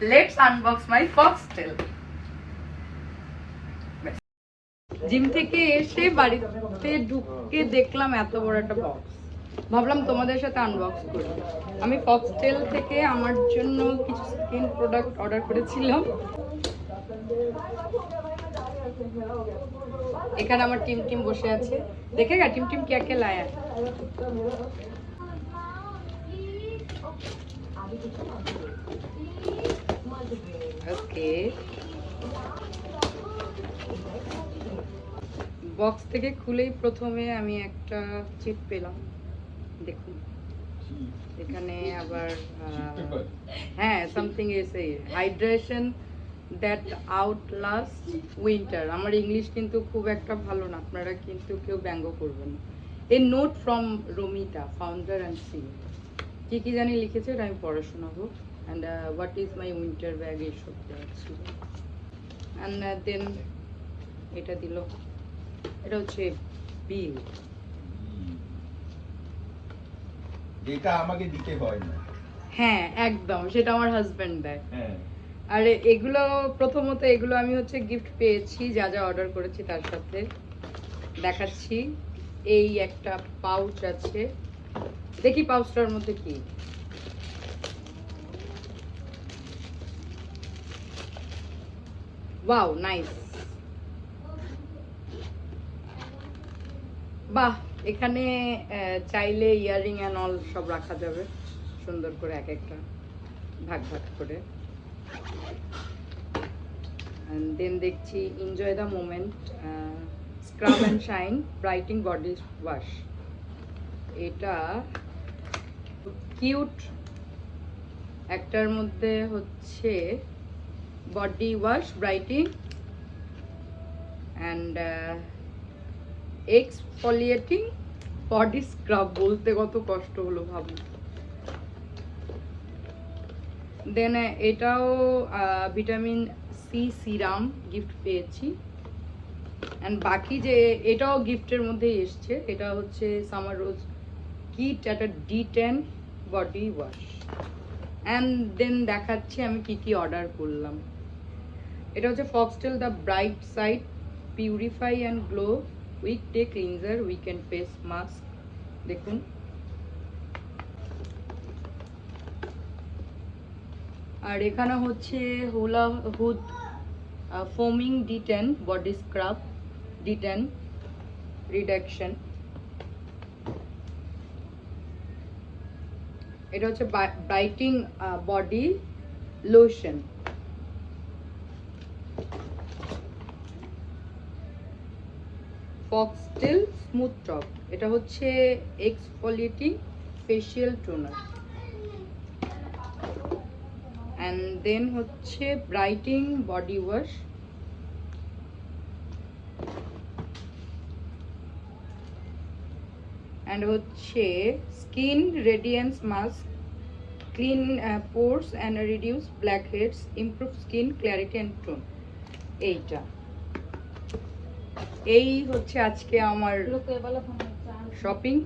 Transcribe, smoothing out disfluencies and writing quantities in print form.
Let's unbox my foxtail. Gym থেকে এসে বাড়িতে ঢুকে দেখলাম এত বড় একটা বক্স, ভাবলাম তোমাদের সাথে আনবক্স করি। আমি ফক্সটেল থেকে আমার জন্য কিছু স্কিন প্রোডাক্ট অর্ডার করেছিলাম। এখানে আমার টিম বসে আছে, দেখেগা টিম क्या क्या लाया है। ওকে, বক্স থেকে খুলেই প্রথমে আমি একটা চিট পেলাম, দেখুন এখানে আবার হ্যাঁ সামথিং এসে হাইড্রেশন দ্যাট আউটলাস্ট উইন্টার। আমার ইংলিশ কিন্তু খুব একটা ভালো না, আপনারা কিন্তু কেউ ব্যঙ্গ করবেন না। A note from Ramita, founder and CEO. কি জানি লিখেছে, এটা আমি পড়া শোনাবো। And what is my winter bag, এইসব ছিল। অ্যান্ড দেন এটা দিল, এটা হচ্ছে বিল। এটা আমাকে দিতে হয় না। হ্যাঁ একদম, সেটা আমার হাজবেন্ড দেয়। হ্যাঁ, আর এগুলো প্রথমত এগুলো আমি হচ্ছে গিফট পেয়েছি, যা যা অর্ডার করেছি তার সাথে দেখাচ্ছি। এই একটা পাউচ আছে, দেখি পাউচটার মধ্যে কি। ওয়াও নাইস, বাহ। এখানে চাইলে ইয়ারিং অ্যান্ড অল সব রাখা যাবে সুন্দর করে, এক একটা ভাগ করে। and then দেখছি enjoy the moment scrub and shine brightening body wash. এটা কিউট, একটার মধ্যে হচ্ছে body wash brightening and exfoliating body scrub, বলতে কত কষ্ট হলো ভাবুন। দেন এটাও ভিটামিন সি সিরাম গিফট পেয়েছি। অ্যান্ড বাকি যে এটাও গিফটের মধ্যেই এসছে, এটা হচ্ছে সামার রোজ কিট, একটা D10 body wash. And then দেখাচ্ছি আমি কি অর্ডার করলাম। এটা হচ্ছে Foxtale the bright side purify and glow weekday cleanser weekend face mask, দেখুন। আর এখানে হচ্ছে হোলা হুড foaming D10 body scrub, D10 reduction. এটা হচ্ছে brightening body lotion. Foxtale smooth top, এটা হচ্ছে exfoliating facial toner. And then হচ্ছে ব্রাইটিং বডি ওয়াশ। অ্যান্ড হচ্ছে skin radiance mask, clean pores and reduce blackheads, improve skin clarity and tone. এই হচ্ছে আজকে আমার শপিং।